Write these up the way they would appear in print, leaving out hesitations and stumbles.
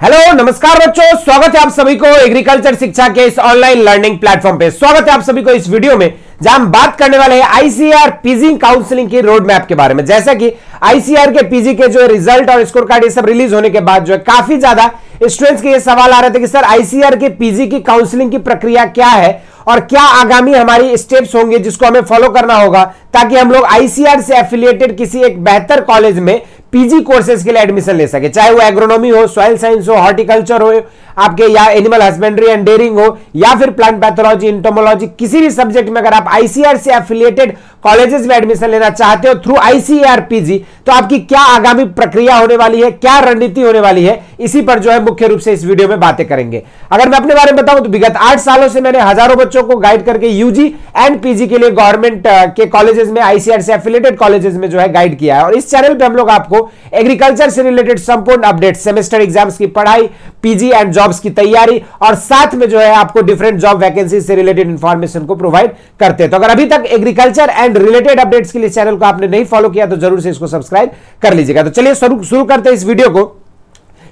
Hello नमस्कार बच्चों, स्वागत है आप सभी को एग्रीकल्चर शिक्षा के इस ऑनलाइन लर्निंग प्लेटफॉर्म पे। स्वागत है आप सभी को इस वीडियो में जहां हम बात करने वाले हैं आईसीआर पीजी काउंसलिंग की रोड मैप के बारे में। जैसा कि आईसीआर के पीजी के जो रिजल्ट और स्कोर कार्ड ये सब रिलीज होने के बाद जो है काफी ज्यादा स्टूडेंट्स के ये सवाल आ रहे थे कि सर आईसीआर के पीजी की काउंसलिंग की प्रक्रिया क्या है और क्या आगामी हमारी स्टेप्स होंगे जिसको हमें फॉलो करना होगा ताकि हम लोग आईसीआर से एफिलिएटेड किसी एक बेहतर कॉलेज में पीजी कोर्सेज के लिए एडमिशन ले सके, चाहे वो एग्रोनॉमी हो, सॉइल साइंस हो, हॉर्टिकल्चर हो आपके, या एनिमल हस्बेंड्री एंड डेयरिंग हो, या फिर प्लांट पैथोलॉजी, इंटोमोलॉजी, किसी भी सब्जेक्ट में अगर आप आईसीआर से एफिलिएटेड कॉलेजेस में एडमिशन लेना चाहते हो थ्रू आईसीआर पीजी, तो आपकी क्या आगामी प्रक्रिया होने वाली है, क्या रणनीति होने वाली है, इसी पर जो है मुख्य रूप से इस वीडियो में बातें करेंगे। अगर मैं अपने बारे में बताऊं तो विगत 8 सालों से मैंने हजारों बच्चों को गाइड करके यूजी एंड पीजी के लिए गवर्नमेंट के कॉलेजेस में, आईसीआर से एफिलिएटेड कॉलेजेस में जो है गाइड किया है। और इस चैनल पे हम लोग आपको एग्रीकल्चर से रिलेटेड संपूर्ण अपडेट, सेमेस्टर एग्जाम्स की पढ़ाई, पीजी एंड जॉब्स की तैयारी और साथ में जो है आपको डिफरेंट जॉब वैकेंसी से रिलेटेड इंफॉर्मेशन को प्रोवाइड करते हैं। तो अगर अभी तक एग्रीकल्चर एंड रिलेटेड अपडेट्स के लिए चैनल को आपने नहीं फॉलो किया तो जरूर से इसको सब्सक्राइब कर लीजिएगा। तो चलिए शुरू करते हैं इस वीडियो को।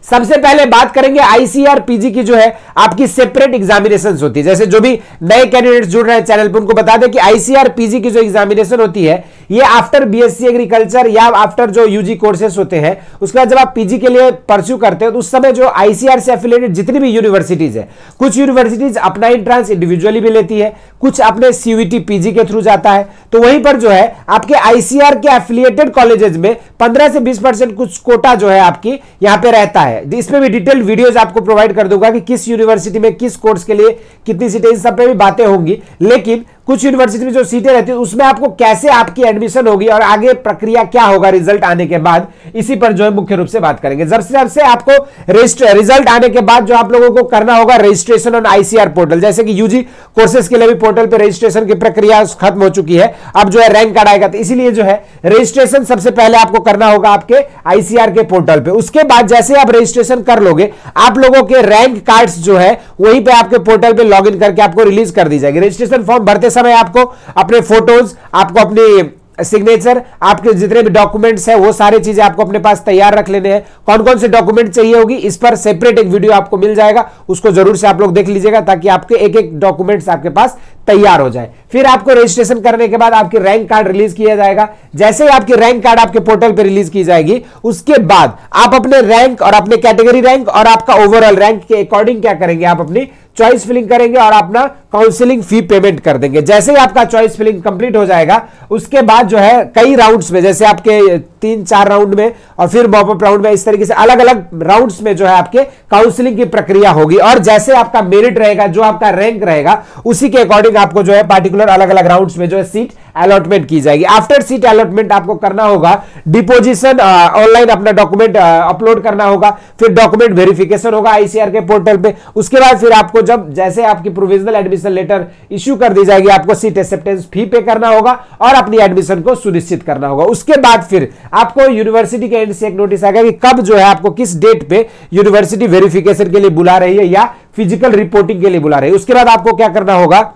सबसे पहले बात करेंगे आईसीआर पीजी की जो है आपकी सेपरेट एग्जामिनेशंस होती है। जैसे जो भी नए कैंडिडेट्स जुड़ रहे हैं चैनल पर उनको बता दें कि आईसीआर पीजी की जो एग्जामिनेशन होती है ये आफ्टर बीएससी एग्रीकल्चर या आफ्टर जो यूजी कोर्सेस होते हैं उसके बाद जब आप पीजी के लिए परस्यू करते हो तो उस समय जो आईसीआर से एफिलिएटेड जितनी भी यूनिवर्सिटीज है, कुछ यूनिवर्सिटीज अपना एंट्रेंस इंडिविजुअली भी लेती है, कुछ अपने सीयूईटी पीजी के थ्रू जाता है, तो वहीं पर जो है आपके आईसीआर के एफिलिएटेड कॉलेजेस में 15 से 20% कुछ कोटा जो है आपकी यहां पे रहता है। इसमें भी डिटेल वीडियोस आपको प्रोवाइड कर दूंगा कि किस यूनिवर्सिटी में किस कोर्स के लिए कितनी सीटें, इन सब पे भी बातें होंगी। लेकिन कुछ यूनिवर्सिटी में जो सीटें रहती है उसमें आपको कैसे आपकी एडमिशन होगी और आगे प्रक्रिया क्या होगा रिजल्ट आने के बाद, इसी पर जो है मुख्य रूप से बात करेंगे। जब से आपको रिजल्ट आने के बाद जो आप लोगों को करना होगा रजिस्ट्रेशन ऑन आईसीआर पोर्टल, जैसे कि यूजी कोर्सेज के लिए भी पोर्टल पे रजिस्ट्रेशन की प्रक्रिया खत्म हो चुकी है, अब जो है रैंक कार्ड आएगा, तो इसीलिए जो है रजिस्ट्रेशन सबसे पहले आपको करना होगा आपके आईसीआर के पोर्टल पे। उसके बाद जैसे आप रजिस्ट्रेशन कर लोगे आप लोगों के रैंक कार्ड्स जो है वहीं पे आपके पोर्टल पे लॉगिन करके आपको रिलीज कर दी जाएगी। रजिस्ट्रेशन फॉर्म भरते समय आपको अपने फोटोज, आपको अपनी सिग्नेचर, आपके जितने भी डॉक्यूमेंट्स हैं वो सारी चीजें आपको अपने पास तैयार रख लेने हैं। कौन कौन से डॉक्यूमेंट चाहिए होगी इस पर सेपरेट एक वीडियो आपको मिल जाएगा, उसको जरूर से आप लोग देख लीजिएगा ताकि आपके एक एक डॉक्यूमेंट्स आपके पास तैयार हो जाए। फिर आपको रजिस्ट्रेशन करने के बाद आपकी रैंक कार्ड रिलीज किया जाएगा। जैसे ही आपकी रैंक कार्ड आपके पोर्टल पे रिलीज की जाएगी उसके बाद आप अपने रैंक और अपने कैटेगरी रैंक और आपका ओवरऑल रैंक के अकॉर्डिंग क्या करेंगे, आप अपनी चॉइस फिलिंग करेंगे और अपना काउंसलिंग फी पेमेंट कर देंगे। जैसे ही आपका चॉइस फिलिंग कंप्लीट हो जाएगा उसके बाद जो है कई राउंड्स में, जैसे आपके 3-4 राउंड में और फिर मॉपअप राउंड में, इस तरीके से अलग अलग राउंड्स में जो है आपके काउंसलिंग की प्रक्रिया होगी और जैसे आपका मेरिट रहेगा, जो आपका रैंक रहेगा, उसी के अकॉर्डिंग आपको जो है पार्टिकुलर अलग अलग राउंड्स में जो है सीट अलॉटमेंट की जाएगी। आफ्टर सीट अलॉटमेंट आपको करना होगा डिपोजिशन, ऑनलाइन अपना डॉक्यूमेंट अपलोड करना होगा, फिर डॉक्यूमेंट वेरिफिकेशन होगा आईसीआर के पोर्टल पे। उसके बाद फिर आपको जब जैसे आपकी प्रोविजनल एडमिशन लेटर इश्यू कर दी जाएगी आपको सीट एक्सेप्टेंस फी पे करना होगा और अपनी एडमिशन को सुनिश्चित करना होगा। उसके बाद फिर आपको यूनिवर्सिटी के एंड से एक नोटिस आएगा कि कब जो है आपको किस डेट पे यूनिवर्सिटी वेरिफिकेशन के लिए बुला रही है या फिजिकल रिपोर्टिंग के लिए बुला रही है। उसके बाद आपको क्या करना होगा,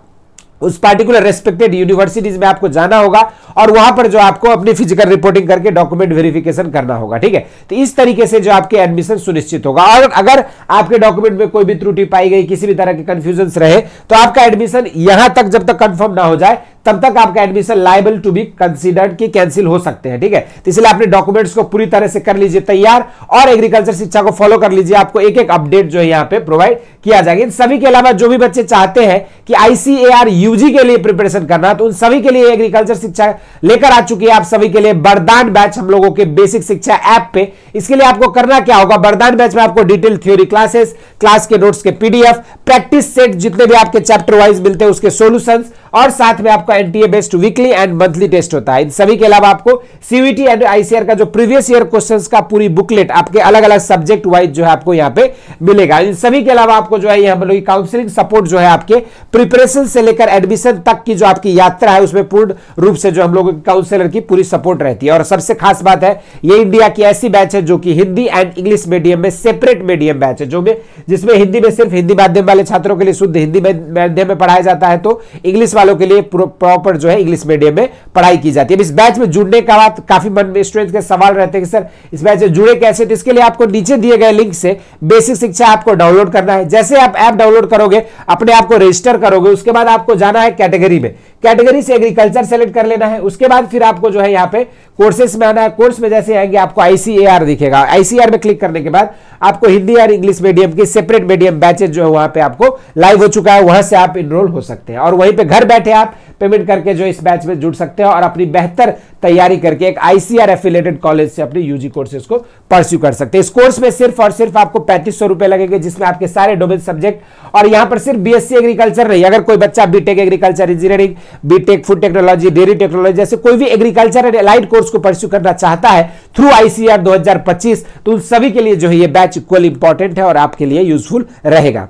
उस पार्टिकुलर रेस्पेक्टेड यूनिवर्सिटीज में आपको जाना होगा और वहां पर जो आपको अपनी फिजिकल रिपोर्टिंग करके डॉक्यूमेंट वेरिफिकेशन करना होगा। ठीक है, तो इस तरीके से जो आपके एडमिशन सुनिश्चित होगा। और अगर आपके डॉक्यूमेंट में कोई भी त्रुटि पाई गई, किसी भी तरह के कंफ्यूजन रहे, तो आपका एडमिशन यहां तक जब तक कंफर्म ना हो जाए तब तक आपका admission liable to be considered कि कैंसिल हो सकते हैं। ठीक है, तो इसलिए अपने डॉक्यूमेंट्स को पूरी तरह से कर लीजिए तैयार और एग्रीकल्चर शिक्षा को फॉलो कर लीजिए। आपको एक एक अपडेट जो है यहां पे प्रोवाइड किया जाएगा। इन सभी के अलावा जो भी बच्चे चाहते हैं कि आईसीएआर यूजी के लिए प्रिपरेशन करना, तो उन सभी के लिए एग्रीकल्चर शिक्षा लेकर आ चुकी है आप सभी के लिए वरदान बैच हम लोगों के बेसिक शिक्षा ऐप पे। इसके लिए आपको करना क्या होगा, वरदान बैच में आपको डिटेल थ्योरी क्लासेस, क्लास के नोट्स के पीडीएफ, प्रैक्टिस सेट जितने भी आपके चैप्टर वाइज मिलते हैं उसके सॉल्यूशंस और साथ में आपका NTA based weekly and monthly test होता है। इन सभी के अलावा आपको सीयूईटी एंड आईसीआर का जो प्रीवियस ईयर क्वेश्चंस का पूरी बुकलेट आपके अलग अलग सब्जेक्ट वाइज जो है आपको यहां पे मिलेगा। इन सभी के अलावा आपको जो है यहां पर काउंसलिंग सपोर्ट जो है आपके प्रिपरेशन से लेकर एडमिशन तक की जो आपकी यात्रा है उसमें पूर्ण रूप से जो हम लोगों के काउंसलर की पूरी सपोर्ट रहती है। और सबसे खास बात है ये इंडिया की ऐसी बैच है जो कि हिंदी एंड इंग्लिश मीडियम में सेपरेट मीडियम बैच है, जिसमें हिंदी में सिर्फ हिंदी माध्यम वाले छात्रों के लिए शुद्ध हिंदी माध्यम में पढ़ाया जाता है, तो इंग्लिश वालों के लिए प्रॉपर जो है इंग्लिश मीडियम में पढ़ाई की जाती है। इस बैच में जुड़ने का बाद काफी मन में स्टूडेंट्स के सवाल रहते हैं कि सर इस बैच से जुड़े कैसे, तो इसके लिए आपको नीचे दिए गए लिंक से बेसिक शिक्षा आपको डाउनलोड करना है। जैसे आप ऐप डाउनलोड करोगे, अपने आप को रजिस्टर करोगे, उसके बाद आपको जाना है कैटेगरी में, कैटेगरी से एग्रीकल्चर सेलेक्ट कर लेना है। उसके बाद फिर आपको जो है यहाँ पे कोर्सेस में आना है। कोर्स में जैसे आएंगे आपको ICAR दिखेगा, ICAR में क्लिक करने के बाद आपको हिंदी और इंग्लिश मीडियम की सेपरेट मीडियम बैचेज जो है वहां पे आपको लाइव हो चुका है, वहां से आप इनरोल हो सकते हैं और वहीं पे घर बैठे आप पेमेंट करके जो इस बैच में जुड़ सकते हैं और अपनी बेहतर तैयारी करके एक ICAR एफिलिएटेड कॉलेज से अपनी यूजी कोर्सेज को परस्यू कर सकते हैं। इस कोर्स में सिर्फ और सिर्फ आपको 3500 रुपए लगेंगे, जिसमें आपके सारे डोमेन सब्जेक्ट, और यहां पर सिर्फ BSc एग्रीकल्चर नहीं, अगर कोई बच्चा BTech agriculture engineering, BTech food technology, dairy technology जैसे कोई भी एग्रीकल्चर एंड एलाइड कोर्स को परस्यू करना चाहता है थ्रू ICAR 2025, तो उन सभी के लिए जो है ये बैच इक्वल इंपॉर्टेंट है और आपके लिए यूजफुल रहेगा।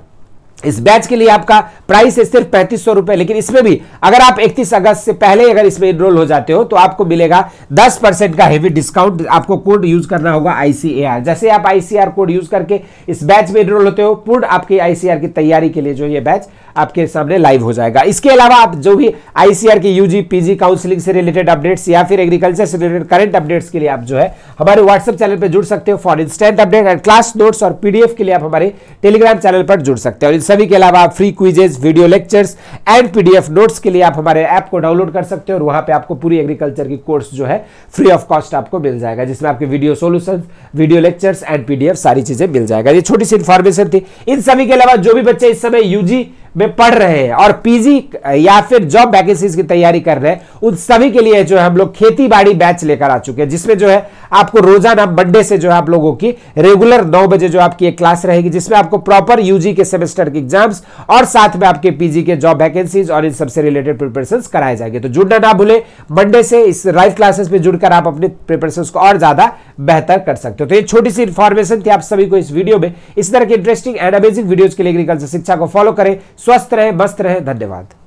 इस बैच के लिए आपका प्राइस है सिर्फ 3500 रुपए, लेकिन इसमें भी अगर आप 31 अगस्त से पहले अगर इसमें इनरोल हो जाते हो तो आपको मिलेगा 10% का हेवी डिस्काउंट। आपको कोड यूज करना होगा ICAR। जैसे आप ICAR कोड यूज करके इस बैच में इनरोल होते हो, पूर्ण आपकी ICAR की तैयारी के लिए जो ये बैच आपके सामने लाइव हो जाएगा। इसके अलावा आप जो भी ICAR की UG PG काउंसलिंग से रिलेटेड अपडेट्स या फिर एग्रीकल्चर से रिलेटेड करंट अपडेट्स के लिए आप जो है हमारे व्हाट्सएप चैनल पर जुड़ सकते हो for instant update and class notes, और PDF के लिए आप हमारे टेलीग्राम चैनल पर जुड़ सकते हो। सभी के अलावा आप free quizzes, video lectures and PDF notes के लिए आप हमारे ऐप को डाउनलोड कर सकते हो और वहां पे आपको पूरी एग्रीकल्चर की कोर्स जो है फ्री ऑफ कॉस्ट आपको मिल जाएगा, जिसमें आपके video solutions, video lectures and PDF सारी चीजें मिल जाएगा। ये छोटी सी इंफॉर्मेशन थी। इन सभी के अलावा जो भी बच्चे इस समय UG में पढ़ रहे हैं और PG या फिर जॉब वैकेंसीज की तैयारी कर रहे हैं, उन सभी के लिए जो है हम लोग खेती बाड़ी बैच लेकर आ चुके हैं, जिसमें जो है आपको रोजाना मंडे से जो है आप लोगों की रेगुलर 9 बजे जो आपकी एक क्लास रहेगी, जिसमें आपको प्रॉपर UG के सेमेस्टर के एग्जाम्स और साथ में आपके PG के जॉब वैकेंसीज और इन सबसे रिलेटेड प्रिपरेशंस कराए जाएंगे। तो जुड़ना ना भूले, मंडे से इस लाइव क्लासेस में जुड़कर आप अपने प्रिपरेशंस को और ज्यादा बेहतर कर सकते हो। तो ये छोटी सी इंफॉर्मेशन थी आप सभी को इस वीडियो में। इस तरह के इंटरेस्टिंग एंड अमेजिंग वीडियोज के लिए एग्रीकल्चर शिक्षा को फॉलो करें। स्वस्थ रहे, मस्त रहे। धन्यवाद।